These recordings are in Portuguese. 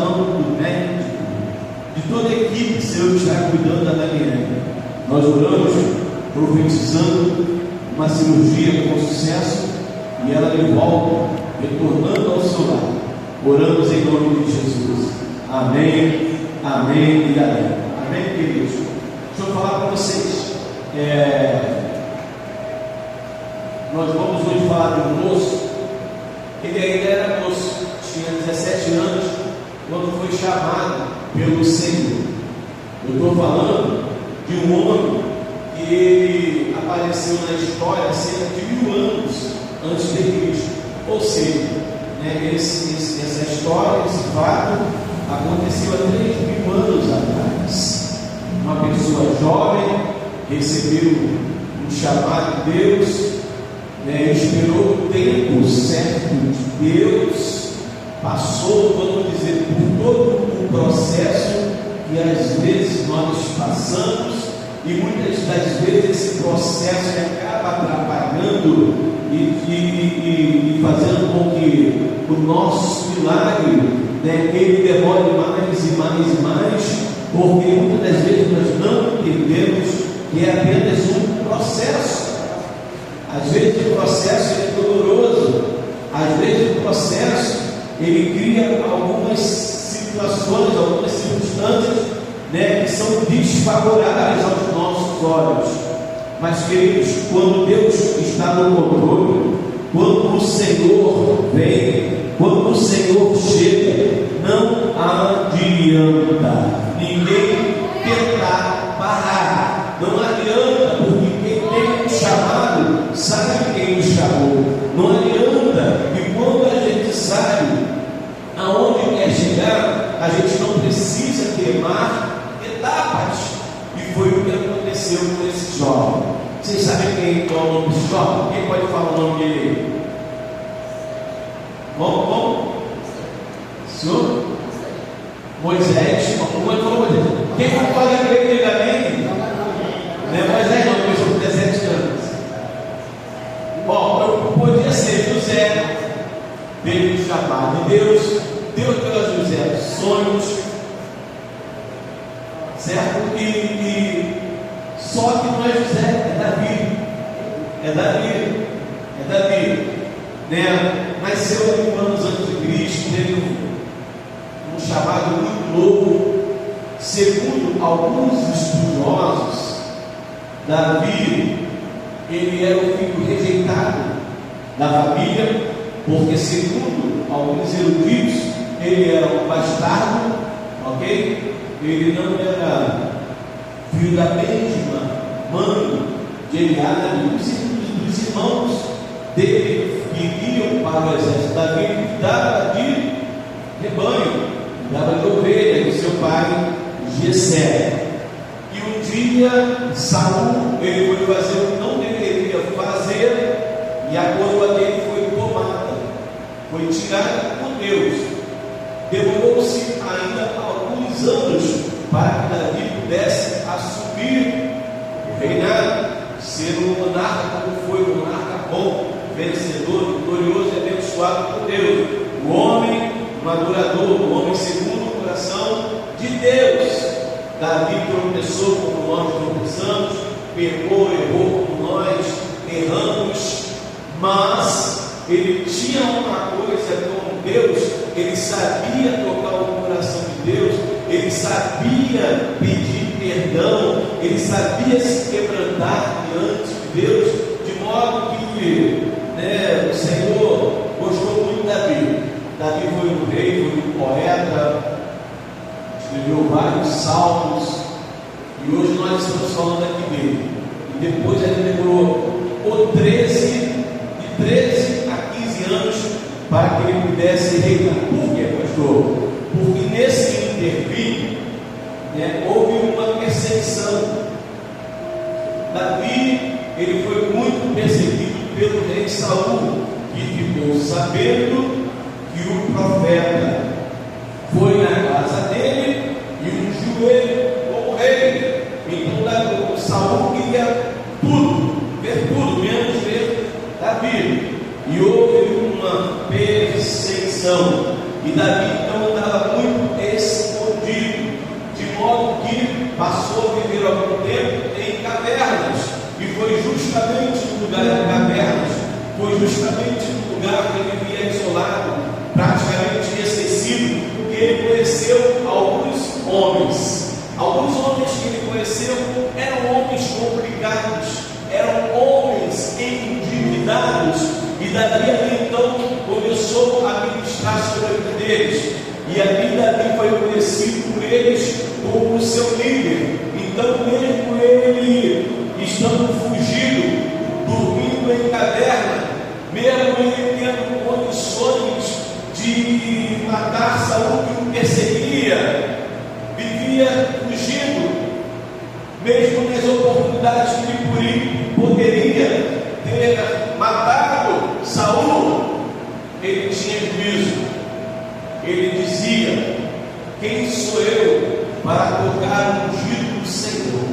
precisando do médico, de toda a equipe, Senhor, que está cuidando da Daniela. Nós oramos, profetizando uma cirurgia com sucesso e ela de volta, retornando ao seu lar. Oramos em nome de Jesus. Amém, amém e amém. Amém, queridos? Deixa eu falar para vocês. Nós vamos hoje falar de um moço. Ele ainda era moço, tinha 17 anos, quando foi chamado pelo Senhor. Eu estou falando de um homem que ele apareceu na história há cerca de 1000 anos antes de Cristo. Ou seja, essa história, esse fato, aconteceu há 3000 anos atrás. Uma pessoa jovem recebeu um chamado de Deus, esperou o tempo certo de Deus, passou, vamos dizer, por todo o processo que às vezes nós passamos, e muitas das vezes esse processo acaba atrapalhando e fazendo com que o nosso milagre, ele demore mais e mais e mais, porque muitas das vezes nós não entendemos que é apenas um processo. Às vezes o processo é doloroso, às vezes o processo ele cria algumas situações, algumas circunstâncias, que são desfavoráveis aos nossos olhos. Mas, queridos, quando Deus está no controle, quando o Senhor vem, quando o Senhor chega, não adianta ninguém tentar parar. Não adianta, porque quem tem um chamado sabe quem o chamou. Não adianta, e quando a gente sabe aonde quer chegar, a gente não precisa queimar etapas. E foi o que aconteceu com esse jovem. Vocês sabem qual é o nome desse jovem? Quem pode falar o nome dele? Bom? Senhor? Moisés. Moisés. Quem vai falar que ele diga bem? Não é Moisés, não, porque eu sou 17 anos. Bom, podia ser José. Teve o chamado de Deus. Deus deu a José sonhos, certo? E só que não é José, é Davi, nasceu 1000 anos antes de Cristo, teve um chamado muito novo. Segundo alguns estudiosos, Davi, ele era o filho rejeitado da família, porque segundo alguns eruditos, ele era um bastardo, ok? Ele não era filho da mesma mãe de Eliabe, dos irmãos dele que iriam para o exército. Davi cuidava de rebanho, cuidava de ovelha do seu pai Jessé. E um dia Saul, ele foi fazer o que não deveria fazer, e a coroa dele foi tomada, foi tirada por Deus. Demorou-se ainda alguns anos para que Davi pudesse assumir o reinado, ser um monarca como foi, um monarca bom, vencedor, vitorioso e abençoado por Deus, um homem madurador, um homem segundo o coração de Deus. Davi tropeçou como nós tropeçamos, pecou, errou como nós erramos, mas ele tinha uma coisa com Deus. Ele sabia tocar o coração de Deus, ele sabia pedir perdão, ele sabia se quebrantar diante de Deus, de modo que o Senhor gostou muito de Davi. Davi foi um rei, foi um poeta, escreveu vários salmos, e hoje nós estamos falando aqui dele. E depois ele demorou 13 a 15 anos para que ele pudesse reinar. Por quê, pastor? Porque nesse intervir, houve uma perseguição. Davi, ele foi muito perseguido pelo rei Saul, que ficou sabendo que o profeta foi na casa dele e ungiu ele como rei. Então Saul queria ver tudo, menos ver Davi. E houve uma perseguição, e Davi então estava muito ele conheceu alguns homens. Alguns homens que ele conheceu eram homens complicados, eram homens endividados, e dali então começou a ministrar sobre a vida deles. E ali Davi foi conhecido por eles como o seu líder. Então, mesmo ele estando fugido, dormindo em caverna, mesmo ele tendo condições de matar Saul que o perseguia, vivia fugindo, mesmo nas oportunidades que ele poderia ter matado Saul, ele tinha juízo. Ele dizia: quem sou eu para tocar o ungido do Senhor?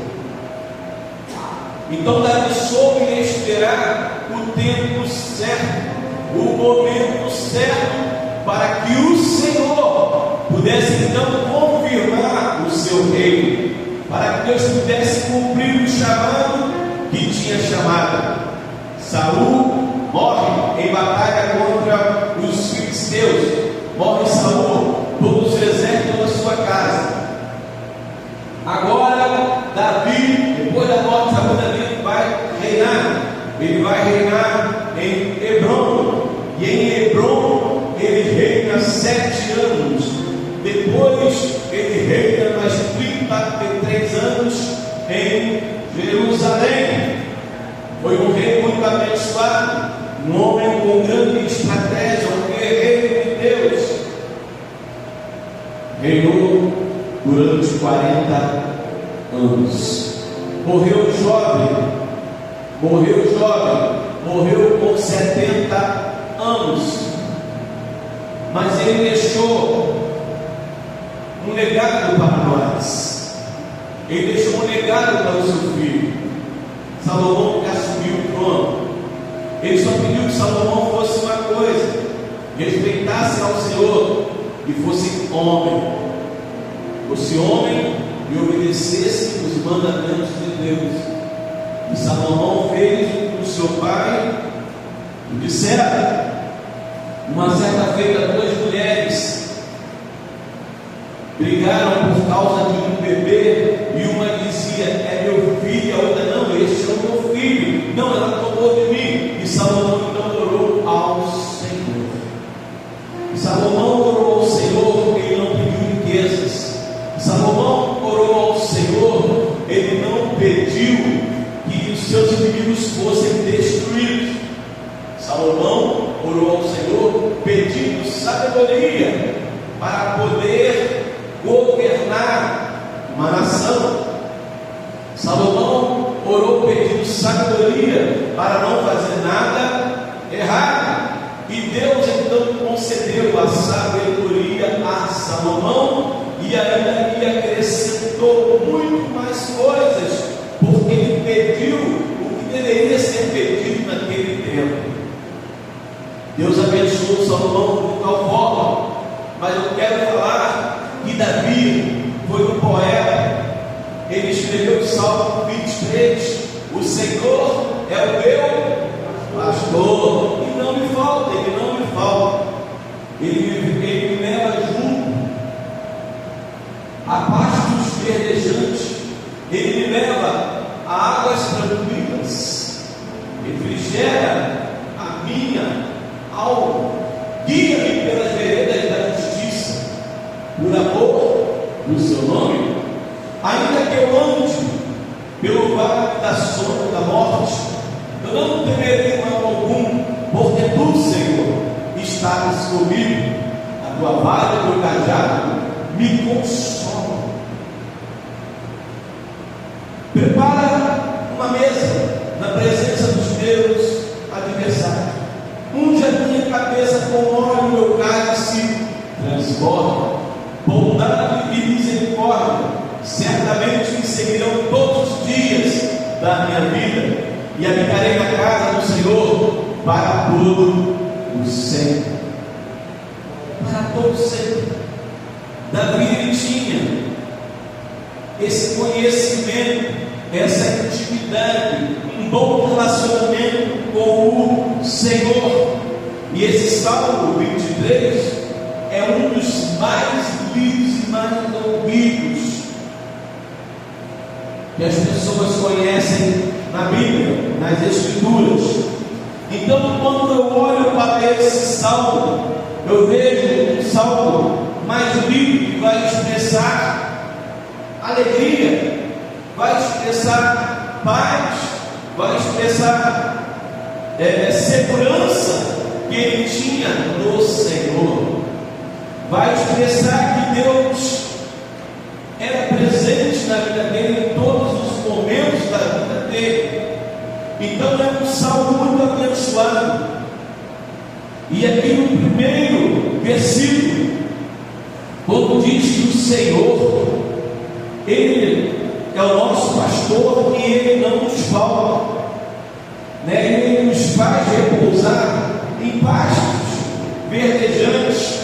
Então Davi soube esperar o tempo certo, o momento certo, para que o Senhor pudesse então confirmar o seu reino, para que Deus pudesse cumprir o chamado que tinha chamado. Saul morre em batalha contra os filisteus. Morre Saul, todos os exércitos da sua casa. Agora Davi, depois da morte de Saul, Davi vai reinar. Ele vai reinar em Hebrom. E em Hebrom ele reina 7 anos. Depois ele reina mais 33 anos em Jerusalém. Foi um rei muito abençoado, um homem com grande estratégia, um guerreiro de Deus. Reinou durante 40 anos. Morreu jovem, morreu com 70 anos. Mas ele deixou um legado para nós. Ele deixou um legado para o seu filho. Salomão, que assumiu o trono, ele só pediu que Salomão fosse uma coisa: respeitasse ao Senhor e fosse homem e obedecesse os mandamentos de Deus. E Salomão fez o que o seu pai lhe dissera. Uma certa feita, 2 mulheres brigaram por causa de um bebê, e uma dizia: é meu filho, a outra: não, este é o meu filho. Não, ela tomou de mim. E Salomão então orou ao Senhor. E Salomão orou ao Senhor, ele não pediu riquezas. Salomão orou ao Senhor, ele não pediu que os seus inimigos fossem destruídos. Salomão orou ao Senhor pedindo sabedoria para poder governar uma nação. Salomão orou pedindo sabedoria para não fazer nada errado. E Deus então concedeu a sabedoria a Salomão, e ainda lhe acrescentou muito mais coisas, porque ele pediu o que deveria ser pedido naquele tempo. Deus abençoou Salomão de tal forma. Mas eu quero falar que Davi foi um poeta. Ele escreveu o Salmo 23: o Senhor é o meu pastor, e não me falta, ele não me falta. Ele me leva junto a pastos verdejantes, ele me leva a águas tranquilas, refrigera a minha alma, guia-me pelas veredas da justiça, por amor do seu nome. Ainda que eu ande pelo vale da sombra da morte, eu não temerei mal algum, porque tu, Senhor, estás comigo. A tua vara e o teu cajado me consolam. Prepara uma mesa na presença dos meus adversários. Unge a minha cabeça com óleo, meu cálice transborda. Bondade e misericórdia certamente me seguirão todos os dias da minha vida, e habitarei na casa do Senhor para todo o sempre. Para todo sempre. Davi, ele tinha esse conhecimento, essa intimidade, um bom relacionamento com o Senhor. E esse Salmo 23 é um dos mais que as pessoas conhecem na Bíblia, nas Escrituras. Então, quando eu olho para esse salmo, eu vejo um salmo mais livre, que vai expressar alegria, vai expressar paz, vai expressar segurança que ele tinha no Senhor, vai expressar que Deus era presente na vida dele em todos os momentos da vida dele. Então é um salmo muito abençoado. E aqui no primeiro versículo, quando diz que o Senhor, Ele é o nosso pastor e Ele não nos falta, Ele nos faz repousar em pastos verdejantes.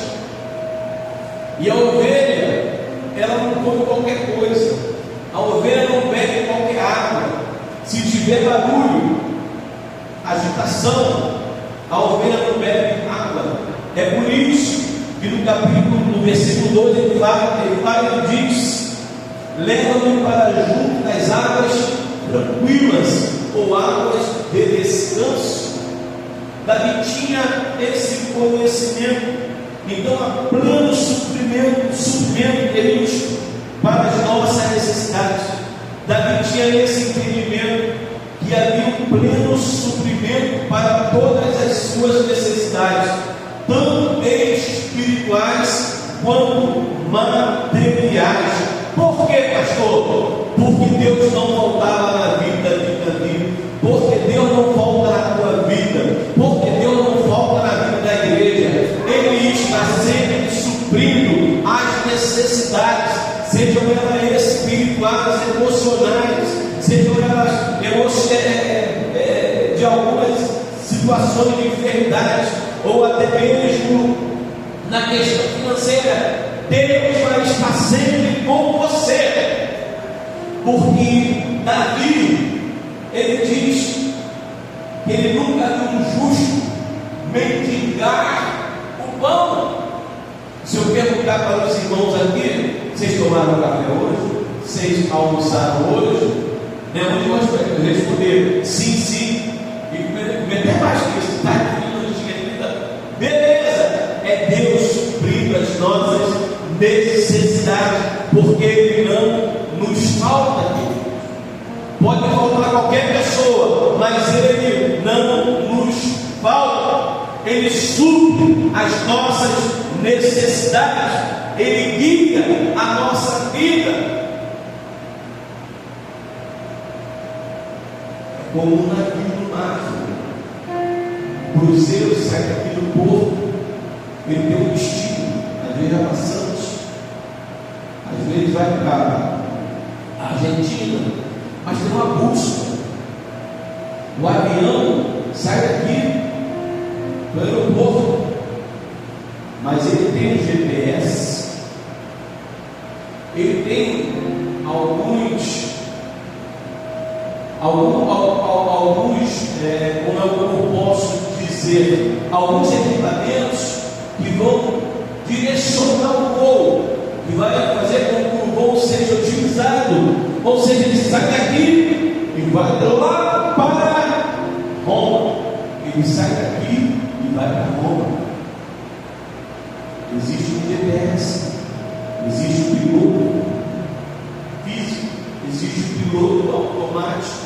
E a ovelha, ela não come qualquer coisa, a ovelha não bebe qualquer água. Se tiver barulho, agitação, a ovelha não bebe água. É por isso que no versículo 2 ele diz: leva-me para junto das águas tranquilas, ou águas de descanso. Davi tinha esse conhecimento. Então há pleno suprimento de Deus para as nossas necessidades. Davi tinha esse entendimento que havia um pleno suprimento para todas as suas necessidades, tanto espirituais quanto materiais. Por quê, pastor? Porque Deus não faltava na vida de Davi, porque Deus não falta na tua vida, porque Deus não falta na vida da igreja. Ele está sempre suprindo as necessidades, sejam elas espirituais, emocionais, sejam elas de algumas situações de enfermidade, ou até mesmo na questão financeira. Deus vai estar sempre com você, porque Davi, ele diz que ele nunca viu um justo mendigar o pão. Se eu perguntar para os irmãos aqui: vocês tomaram café hoje? Vocês almoçaram hoje? Nenhum de nós vai responder sim, sim, e comer até mais que isso. Está aqui no dia de vida. Beleza, é Deus suprindo as nossas necessidades, porque Ele não nos falta. Pode faltar qualquer pessoa, mas Ele não nos falta. Ele supre as nossas necessidades, Ele guia a nossa vida. É como um navio no mar. O cruzeiro sai daqui do porto, ele tem um destino. Às vezes já passamos, às vezes vai para a Argentina, mas tem uma bússola. O avião sai daqui do aeroporto, mas ele tem um GPS, ele tem alguns como eu posso dizer, alguns equipamentos que vão direcionar o voo, que vai fazer com que o voo seja utilizado. Ou seja, ele sai daqui e vai lá para Roma. Ele sai daqui e vai para Roma. Existe um GPS, existe um piloto físico, existe um piloto automático.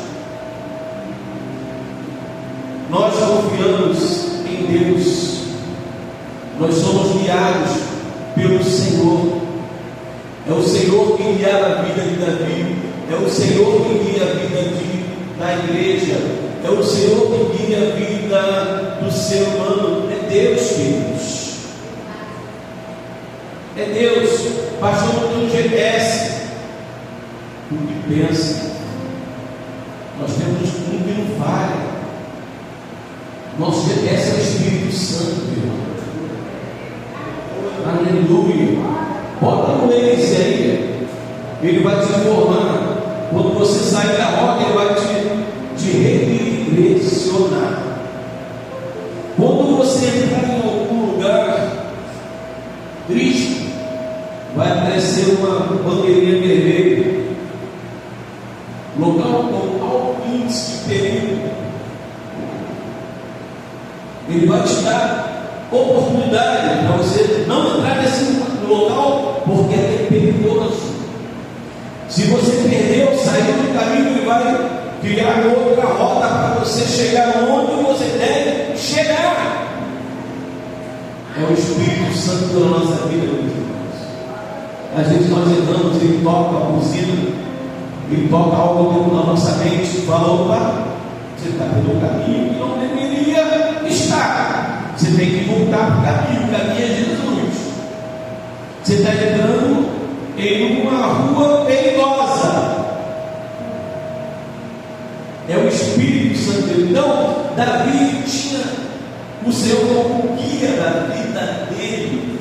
Nós confiamos em Deus, nós somos guiados pelo Senhor. É o Senhor que guia a vida de Davi, é o Senhor que guia a vida da igreja, é o Senhor que guia a vida do ser humano. É Deus, queridos, é Deus. Pastor, não tem um GPS. O que pensa? Nós temos um que não falha. Nosso GPS é o Espírito Santo, irmão. Aleluia. Bota no Waze aí, ele vai te informar. Quando você sai da rota, ele vai te redirecionar. Quando você entrar em algum lugar triste, vai aparecer uma bandeirinha vermelha. local com alto índice de perigo. Ele vai te dar oportunidade para você não entrar nesse local, porque é perigoso. Se você perdeu, saiu do caminho, ele vai criar outra rota para você chegar onde você deve chegar. É o Espírito Santo da nossa vida, meus irmãos. Às vezes nós entramos, ele toca a buzina, ele toca algo dentro da nossa mente e fala: opa, você está pelo caminho que não deveria estar. Você tem que voltar para o caminho. O caminho é Jesus. Você está entrando em uma rua perigosa. É o Espírito Santo. Então, Davi tinha o Senhor como guia da vida dele.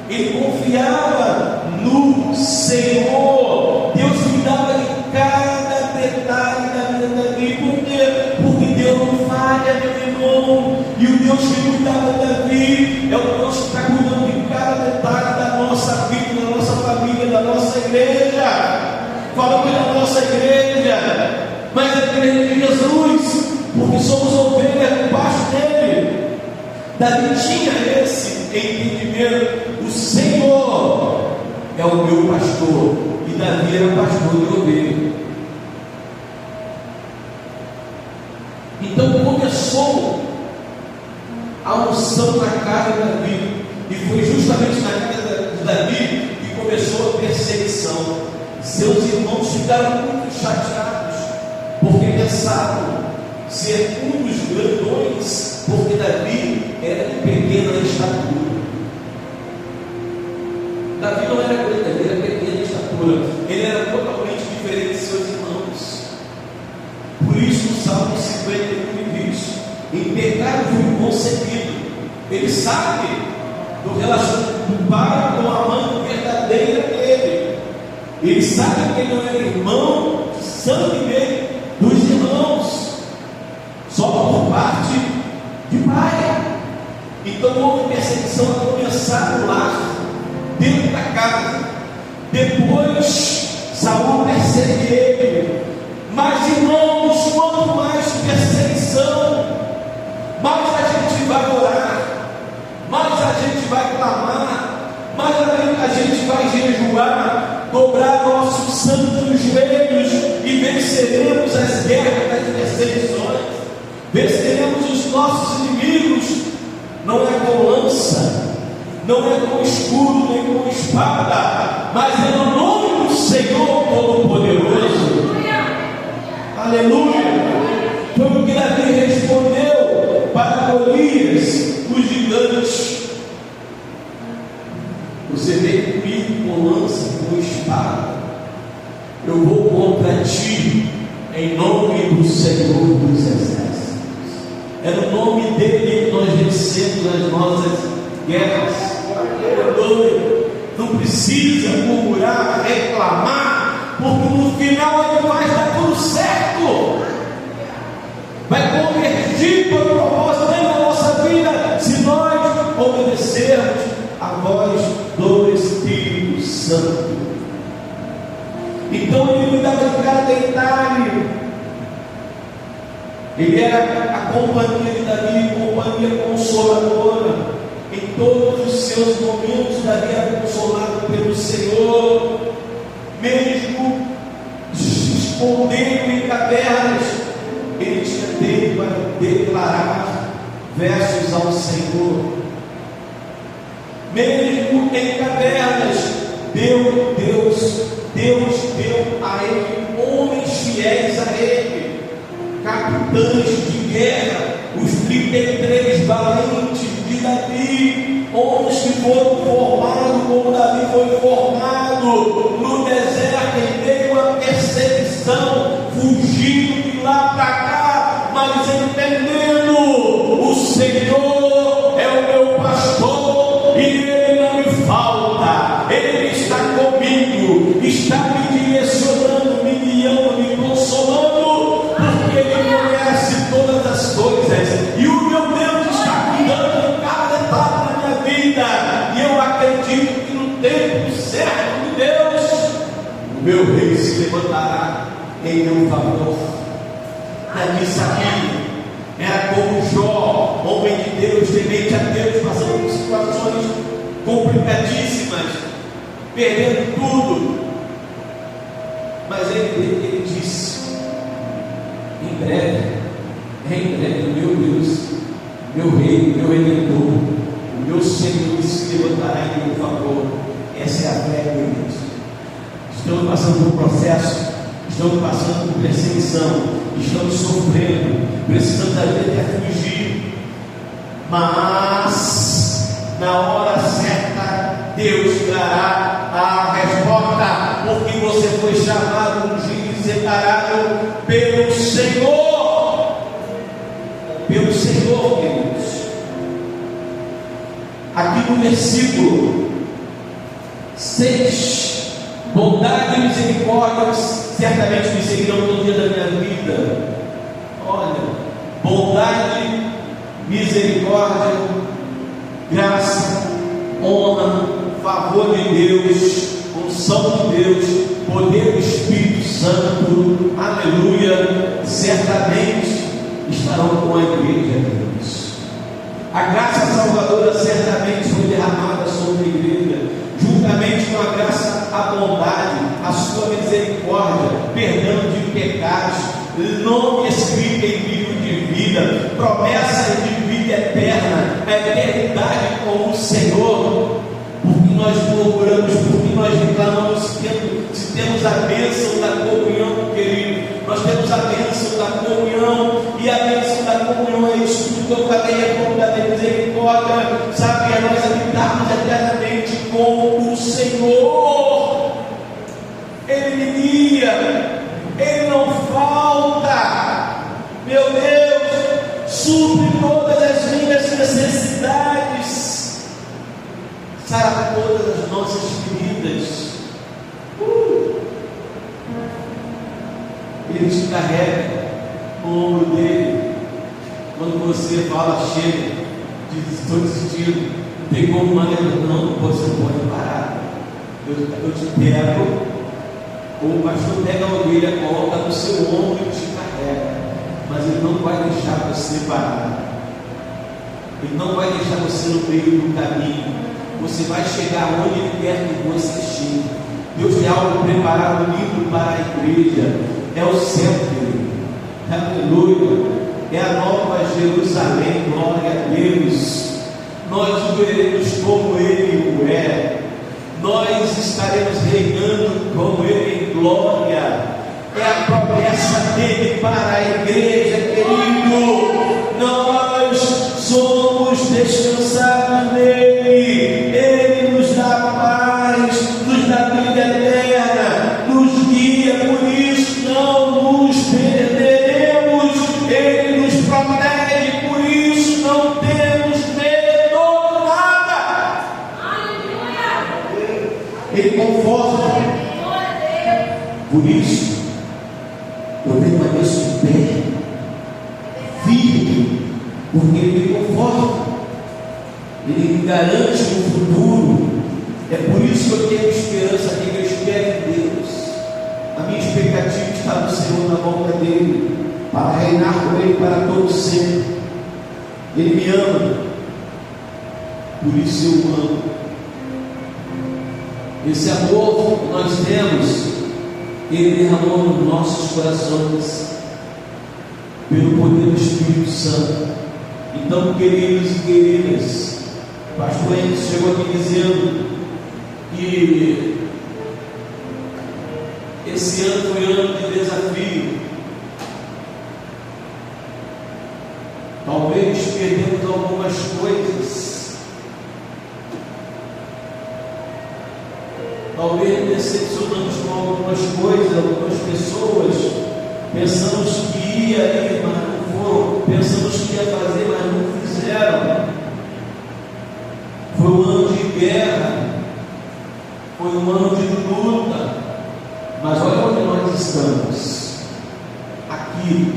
Ele confiava no Senhor. Deus cuidava de cada detalhe da vida da Davi. Por quê? Porque Deus não falha, meu irmão. E o Deus que cuidava de Davi é o Deus que está cuidando de cada detalhe da nossa vida, da nossa família, da nossa igreja. Falamos da nossa igreja, mas a igreja de Jesus, porque somos ovelhas debaixo dele. Davi tinha esse entendimento: o Senhor é o meu pastor, e Davi era pastor de ovelha. Então começou a unção na casa de Davi, e foi justamente na casa de Davi que começou a perseguição. Seus irmãos ficaram muito chateados, porque pensavam ser um dos grandões, porque Davi era de pequena estatura. Davi não era grande, ele era pequena estatura, ele era totalmente diferente de seus irmãos. Por isso, no Salmo 51 diz: em pecado fui concebido. Ele sabe do relacionamento do pai com a mãe verdadeira dele. Ele sabe que ele não era irmão de sangue dele, dos irmãos, só por parte de pai. Então houve perseguição a começar no lar, dentro da casa. Depois Saul persegue ele. Mas, irmãos, quanto mais perseguição, mais a gente vai orar, mais a gente vai clamar, mais a gente vai jejuar, dobrar nossos santos joelhos e venceremos as guerras das perseguições, venceremos os nossos inimigos. Não é com lança, não é com escudo nem com espada, mas é no nome do Senhor Todo-Poderoso. Aleluia! Foi o que Davi respondeu para Golias, os gigantes: você vem comigo com lança, com espada, eu vou contra ti, em nome do Senhor dos Exércitos. É no nome dele que nós vencemos as nossas guerras. Aleluia! Não precisa murmurar, reclamar, porque no final ele vai dar tudo certo. Vai convergir para o propósito dele na nossa vida, se nós obedecermos a voz do Espírito Santo. Então ele cuidava de cada detalhe. Ele era a companhia de Davi, companhia consoladora. Em todos os seus momentos, Davi era consolado pelo Senhor, mesmo escondendo em cavernas. Ele tinha tempo para declarar versos ao Senhor. Mesmo em cavernas, Deus deu a ele homens fiéis a ele, capitães de guerra, os 33 valentes de Davi, homens que foram formados como Davi foi formado no deserto, em meio à perseguição, fugindo de lá para cá, mas entendendo: o Senhor é o meu pastor e ele não me falta, ele está comigo, está me direcionando, me guiando, me consolando, porque ele conhece todas as coisas, e o meu Deus está cuidando de cada detalhe da minha vida, e eu acredito que no tempo certo de Deus, o meu rei se levantará em meu favor. Davi sabia, era como Jó, homem de Deus, temente a Deus, passando por situações complicadíssimas, perdendo tudo. Mas ele disse: em breve, meu Deus, meu Rei, meu Redentor, o meu Senhor se levantará em meu favor. Essa é a fé, queridos. Estamos passando por um processo, estamos passando por perseguição, estamos sofrendo, precisamos às vezes fugir, mas na hora certa Deus trará a resposta, porque você foi chamado, ungido e separado pelo Senhor, queridos. Aqui no versículo 6, bondade e misericórdia certamente me seguirão todo dia da minha vida. Olha, bondade, misericórdia, graça, honra, favor de Deus, unção de Deus, poder do Espírito Santo, aleluia, certamente estarão com a igreja, Deus. A graça salvadora certamente foi derramada sobre a igreja, juntamente com a graça, a bondade, a sua misericórdia, perdão de pecados, nome escrito em livro de vida, promessa de vida eterna, a eternidade com o Senhor. Porque nós murmuramos, porque nós reclamamos, se temos a bênção da comunhão, querido. Nós temos a bênção da comunhão, e a bênção da comunhão é isso tudo que eu falei, é como da misericórdia, sabe? É nós habitarmos eternamente com o Senhor. Ele me guia, Ele não falta, meu Deus, supre todas as minhas necessidades, sara todas as nossas feridas. Ele te carrega no ombro dele. Quando você fala, chega, diz: estou desistindo, não tem como mais, não, você pode parar. Eu te pego, ou o pastor pega a ovelha, coloca no seu ombro e te carrega, mas ele não vai deixar você parar, ele não vai deixar você no meio do caminho. Você vai chegar onde ele quer que você chegue. Deus tem algo preparado lindo para a igreja. É o céu, querido. Aleluia. É a nova Jerusalém. Glória a Deus. Nós o veremos como Ele o é. Nós estaremos reinando com Ele em glória. É a promessa dele para a igreja, querido. Nós somos descansados nele. Ele nos dá paz, nos dá vida eterna, nos guia. Por isso não nos perderemos. Ele nos protege, por isso não temos medo de nada. Ele conforta. Por isso eu permaneço de pé, firme, porque Ele me conforta, Ele me garante um futuro. É por isso que eu tenho esperança, que eu espero em Deus. A minha expectativa está no Senhor, na volta dele, para reinar com Ele para todo sempre. Ele me ama, por isso eu amo. Esse amor que nós temos, Ele derramou nos nossos corações pelo poder do Espírito Santo. Então, queridos e queridas, o pastor Henrique chegou aqui dizendo que esse ano foi ano de desafio. Talvez perdemos algumas coisas, talvez decepcionamos com algumas coisas, algumas pessoas. Pensamos que ia ir, mas não foram. Pensamos que ia fazer, mas não fizeram. Foi um ano de guerra, foi um ano de luta. Mas olha onde nós estamos, aqui,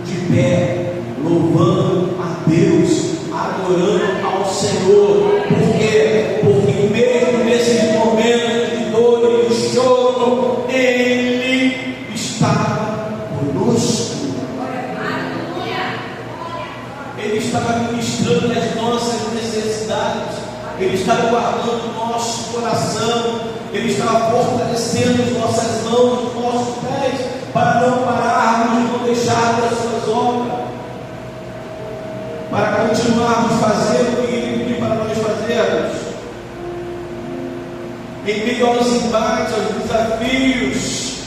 de pé, louvando a Deus, adorando ao Senhor. Por quê? Porque mesmo nesses momentos de dor e de choro, Ele está estava fortalecendo as nossas mãos, os nossos pés, para não pararmos e não deixarmos as suas obras, para continuarmos fazendo o que Ele pediu para nós fazermos. Em meio aos embates, aos desafios,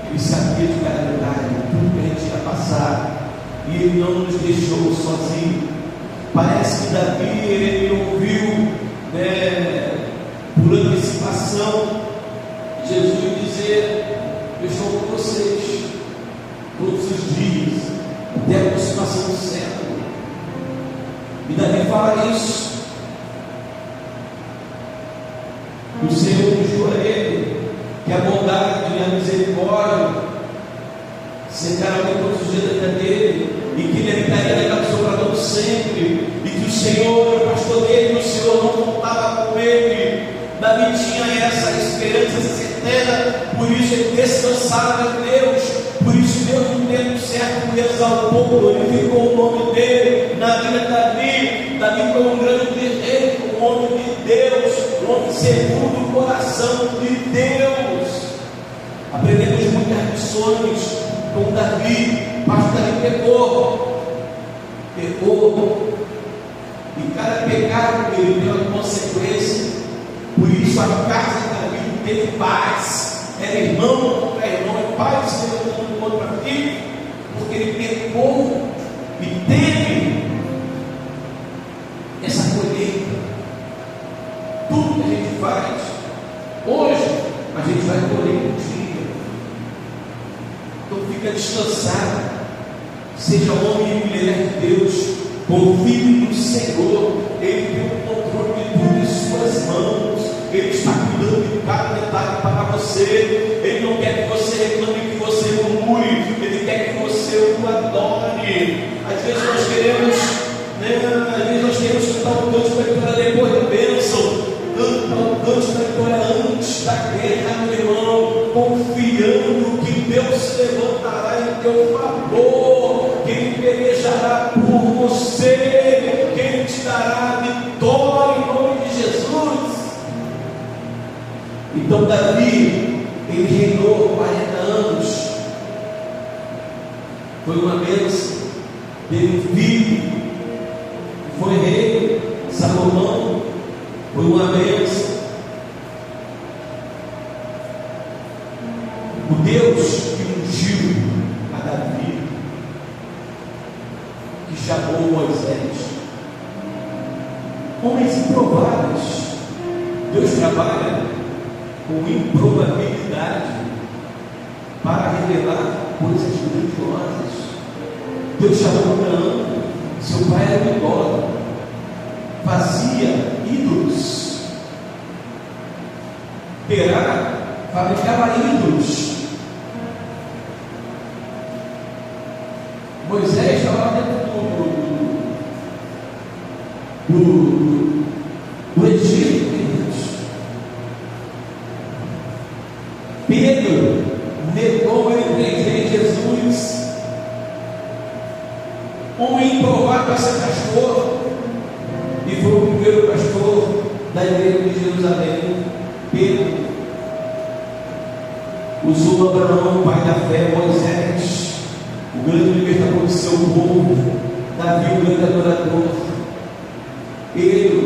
Ele sabia de cada detalhe, tudo que a gente ia passar, e Ele não nos deixou sozinhos. Parece que Davi, ele ouviu, por antecipação, Jesus dizer: eu estou com vocês todos os dias, até a consumação do século. E Davi fala isso. O Senhor jura a ele que a bondade e a misericórdia cercaram todos os dias da vida dele, e que ele habitaria na casa do Senhor para todo sempre, e que o Senhor era o pastor dele, e o Senhor não contava com ele. Davi tinha essa esperança, essa certeza, por isso ele descansava em Deus, por isso Deus, no tempo certo, o exaltou, glorificou o nome dele na vida de Davi. Davi foi um grande guerreiro, um homem de Deus, um homem segundo o coração de Deus. Aprendemos muitas lições com Davi, mas Davi pecou, e cada pecado ele deu uma consequência. Por isso a casa de Davi não teve paz, era irmão contra irmão, é pai se levantando contra filho, porque ele pecou e teve essa colheita. Tudo que a gente faz hoje, a gente vai colher um dia. Então fica descansado, seja homem e mulher de Deus, confie no Senhor. Ele tem o controle de tudo em suas mãos, Ele está cuidando de cada detalhe para você. Ele não quer que você reclame, que você murmure, Ele quer que você o adore. Às vezes nós queremos cantar o canto da vitória depois da bênção, canta o canto da vitória antes da guerra, meu irmão, confiando que Deus se levantará em teu favor, que Ele pelejará por você, que Ele te dará vitória em nome de Jesus. Então Davi, ele reinou 40 anos, foi uma bênção, teve um filho, foi rei. Salomão foi uma bênção. O Deus que ungiu a Davi, que chamou Moisés, homens improváveis. Deus trabalha com improbabilidade para revelar coisas grandiosas. Deus chamou Abraão, seu pai era um idólatra, fazia ídolos. Terá fabricava ídolos. Moisés estava lá dentro do Egito, queridos. Pedro negou ele 3 vezes Jesus. Um improvável para ser pastor, e foi o primeiro pastor da igreja de Jerusalém. Pedro usou Abraão, pai da fé, Moisés, o grande libertador do seu povo, Davi, o grande adorador. Pedro,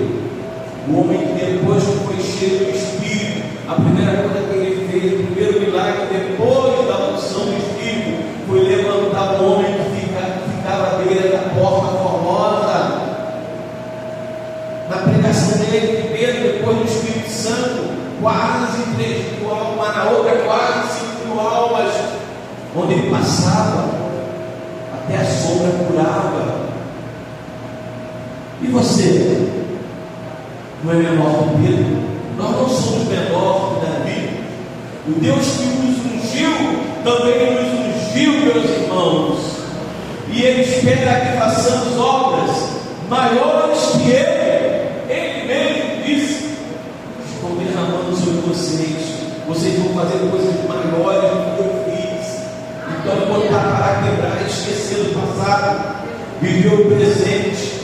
o homem que depois que foi cheio do Espírito, a primeira coisa que ele fez, o primeiro milagre depois da unção do Espírito, foi levantar o homem que ficava à beira da porta formosa. Na pregação dele, de Pedro, depois do Espírito Santo, quase 3.000 almas, na outra quase 5.000 almas, onde ele passava, até a sombra curava. E você? Não é menor que Pedro? Nós não somos menor que Davi. O Deus que nos ungiu, também nos ungiu, meus irmãos. E Ele espera que façamos obras maiores que Ele. Ele mesmo disse: estou derramando sobre vocês. Vocês vão fazer coisas maiores do que eu fiz. Então, botar para quebrar, esquecer do passado, viver o presente,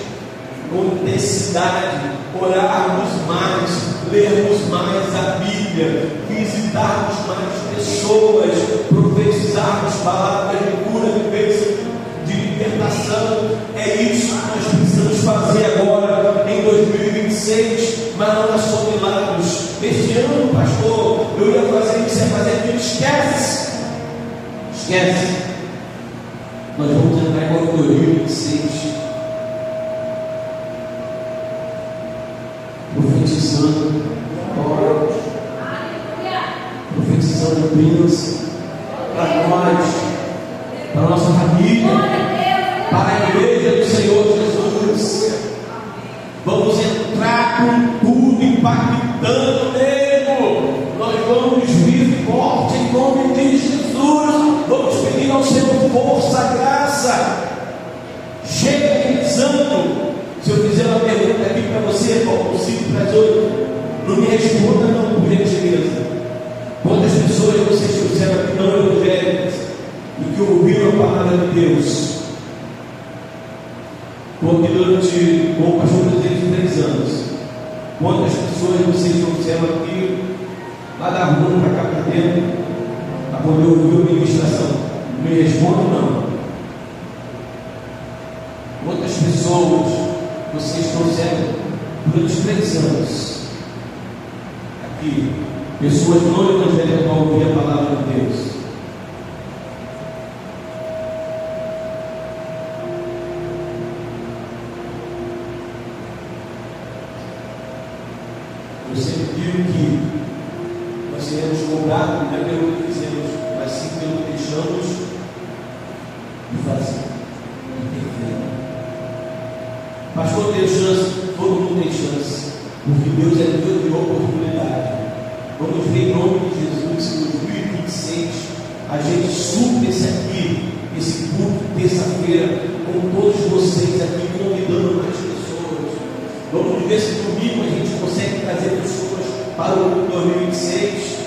com necessidade, orarmos mais, lermos mais a Bíblia, visitarmos mais pessoas, profetizarmos palavras de cura, de bênção, de libertação. É isso que nós precisamos fazer agora em 2026, mas não é só milagres. Este ano, pastor, eu ia fazer isso, ia fazer aquilo. Esquece. Nós vamos entrar em 2026 profetizando glória, profetizando bênção para nós, para a nossa família, para a igreja do Senhor Jesus. Vamos entrar com tudo, impactando mesmo. Nós vamos vir forte em nome de Jesus. Vamos pedir ao Senhor força, graça. Chega pensando. Se eu fizer uma pergunta aqui para você, como 5 para as 8, não me responda não, por gentileza. Quantas pessoas vocês trouxeram aqui não evangélicas e que ouviram a palavra de Deus? Porque durante, como pastor presidente, 3 anos, quantas pessoas vocês trouxeram aqui, lá da rua para cá para dentro, para poder ouvir a ministração? Me responda não. Quantas pessoas vocês trouxeram durante 3 anos aqui, pessoas não evangélicas para ouvir a palavra de Deus? Eu sempre digo que nós seremos cobrados, não é pelo que fizemos, mas sim pelo que deixamos de fazer, de ter. Pastor, tem chance, todo mundo tem chance, porque Deus é Deus de oportunidade. Vamos ver em nome de Jesus que em 2026 a gente supre esse culto terça-feira, com todos vocês aqui, convidando mais pessoas. Vamos ver se domingo a gente consegue trazer pessoas para o 2026.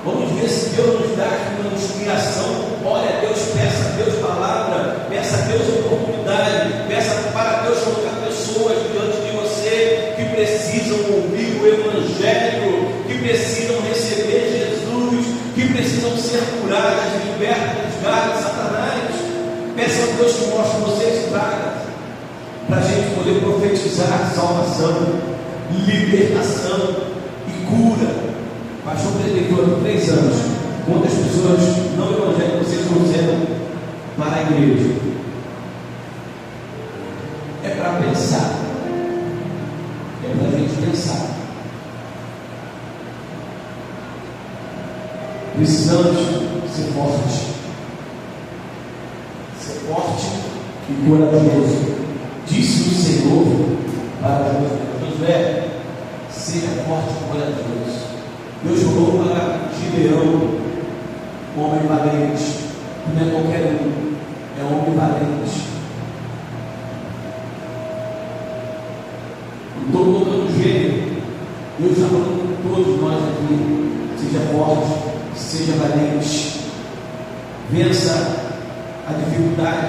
Vamos ver se Deus nos dá uma inspiração. Olha, Deus, peça a Deus palavra, peça a Deus oportunidade, peça para Deus colocar pessoas diante de você que precisam ouvir o Evangelho, que precisam receber Jesus, que precisam ser curadas, libertas dos galhos de Satanás. Peça a Deus que mostre vocês pragas, para a gente poder profetizar salvação, libertação e cura. Pastor presbiteriano, 3 anos. Quantas pessoas não evangélicas vocês trouxeram para a igreja? É para pensar. É para a gente pensar. Precisamos ser fortes. Ser forte e corajoso. Disse o Senhor para Josué: seja forte e corajoso. Deus falou para Gideão, homem valente. Não é qualquer um, é homem valente. Em todo gênero, Deus está falando com todos nós aqui. Seja forte, seja valente. Vença a dificuldade,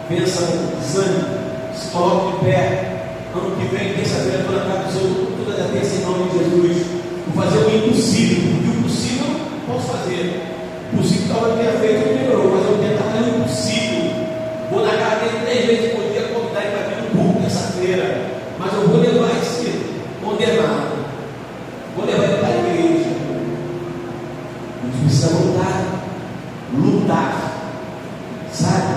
vença o desânimo, se coloque de pé. Ano que vem, terça-feira, toda a casa toda a terça, em nome de Jesus. Vou fazer o impossível, porque o possível eu posso fazer. O possível talvez tenha feito, não melhorou, mas eu tenho fazer o impossível. Vou na casa dele 3 vezes por dia, convidar ele para vir no culto terça-feira. Mas eu vou levar esse condenado, vou levar ele para a igreja. A gente precisa lutar, sabe?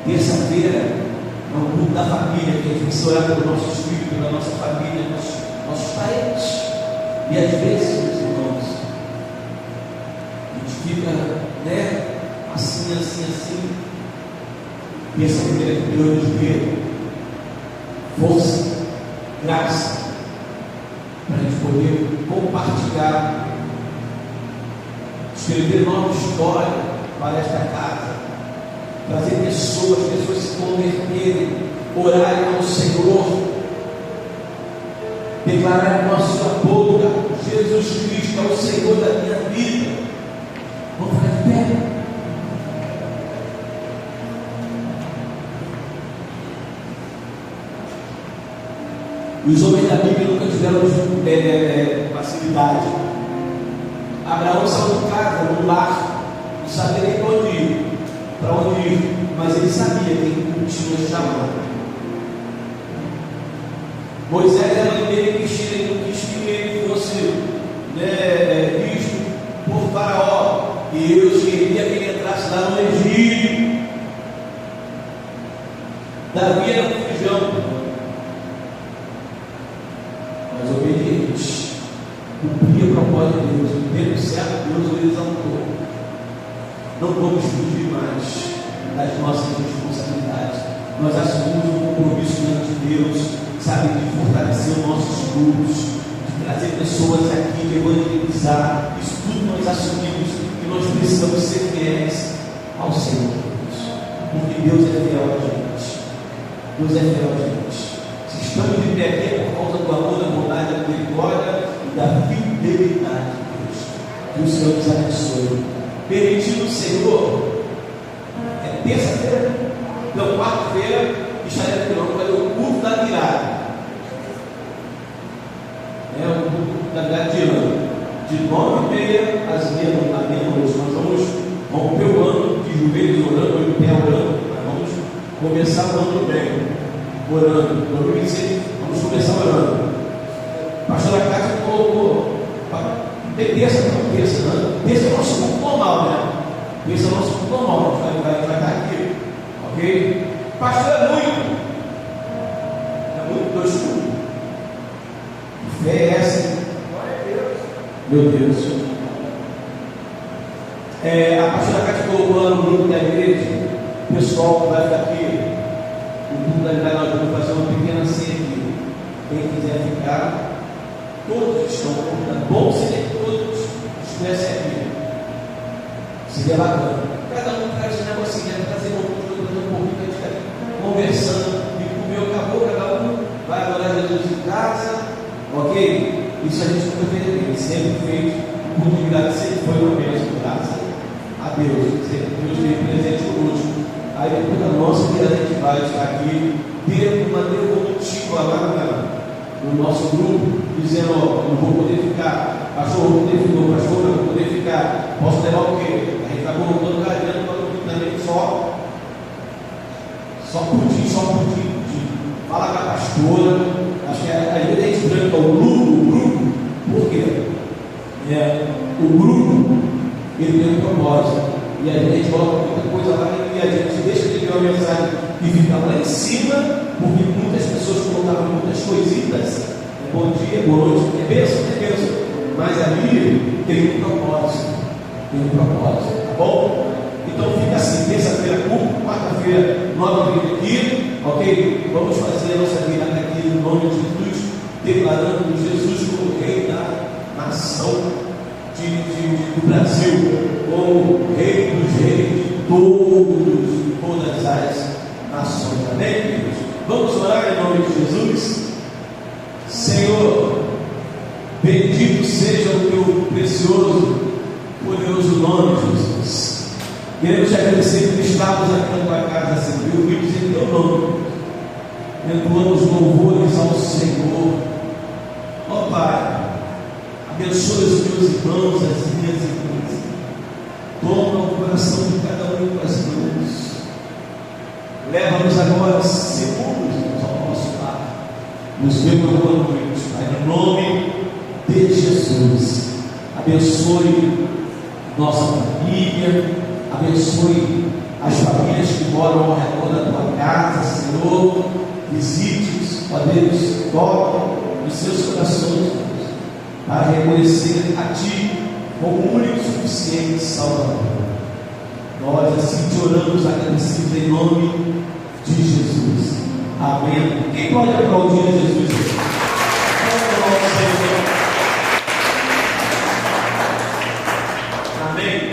Terça-feira é o culto da família, que a gente precisa orar pelos nossos filhos, pela nossa família, nossos parentes. E às vezes, meus irmãos, a gente fica, assim. E essa primeira que Deus nos dê força, graça, para a gente poder compartilhar, escrever nova história para esta casa, trazer pessoas se converterem, orarem ao Senhor, declarar com a sua boca: Jesus Cristo é o Senhor da minha vida. Vamos ficar de pé. E os homens da Bíblia nunca tiveram facilidade. Abraão saiu de casa, num lar, não sabia nem para onde ir, mas ele sabia que tinha chamado. Moisés era meio que ele não quis que ele fosse visto por Faraó, e Deus queria que ele entrasse lá no Egito. Davi era um fujão, mas obediente, cumpria o propósito de Deus, o tempo certo Deus o exaltou. Não vamos fugir mais das nossas responsabilidades. Nós assumimos um compromisso diante de Deus, sabe, de fortalecer os nossos grupos, de trazer pessoas aqui, de evangelizar. Isso tudo nós assumimos, e nós precisamos ser fiéis ao Senhor Deus, porque Deus é fiel a gente. Deus é fiel a gente. Se estamos de pé aqui é por causa do amor, da bondade, da misericórdia e da fidelidade de Deus. Que o Senhor nos abençoe. Permitindo o Senhor, é terça-feira, então quarta-feira, estaremos pronto para o culto da virada. O culto da virada de ano. De 9h30 às meia-noite. Nós vamos romper o ano de joelhos orando, de pé orando. Nós vamos começar o ano bem, orando. 2026, vamos começar orando. Pastora Cátia colocou. Tem terça, não, terça é o nosso culto normal, né? Terça é o nosso culto normal, a gente vai estar aqui, ok? Pastor, é muito dois cultos. Fé é essa, meu Deus. A pastora Cátia colocou lá no grupo da igreja, o pessoal vai ficar aqui, o grupo da igreja, nós vamos fazer uma pequena ceia aqui. Quem quiser ficar, todos estão convidados. Bom seria que todos estivessem aqui. Seria bacana. Cada um traz um negocinho, trazer um pouquinho, a gente está conversando. E comeu, acabou, cada um vai adorar Jesus em casa. Ok? Isso a gente nunca fez, sempre fez. O culto de graça sempre foi uma bênção, graças a Deus. Sempre Deus veio presente conosco. Aí depois da nossa vida a gente vai estar aqui, ter uma devolutiva lá no nosso grupo, dizendo: ó, não vou poder ficar, pastor, não vou poder ficar, pastor, não vou poder ficar, posso levar o quê? A gente está colocando cadeira para o também só pudim. Fala com a pastora, acho que a gente tem que branca o grupo, por quê? O grupo, ele tem um propósito, e a gente coloca muita coisa lá, e a gente deixa de ter uma mensagem e fica lá em cima, porque muitas pessoas colocaram muitas coisitas. Bom dia, boa noite, é bênção, mas ali tem um propósito, tá bom? Então fica assim, terça-feira culto, quarta-feira 9h30 aqui, ok? Vamos fazer a nossa virada aqui no nome de Jesus, declarando Jesus como rei da nação do Brasil, como rei dos reis de todas as nações, amém, queridos? Vamos orar em nome de Jesus. Senhor, bendito seja o teu precioso, poderoso nome, Jesus. Queremos te agradecer por estarmos aqui na tua casa, Senhor, reunidos em teu nome, entoamos louvores ao Senhor. Ó Pai, abençoe os meus irmãos, as minhas irmãs. Toma o coração de cada um com as mãos. Leva-nos agora seguros ao nosso lar. Nos dê uma boa noite, Pai, em nome de Jesus. Abençoe nossa família, abençoe as famílias que moram ao redor da tua casa, Senhor. Visite-os, ó Deus, toque nos seus corações, Deus, para reconhecer a Ti como o único e suficiente Salvador. Nós assim te oramos, agradecidos em nome de Jesus. Amém. Quem pode aplaudir a Jesus? Amém.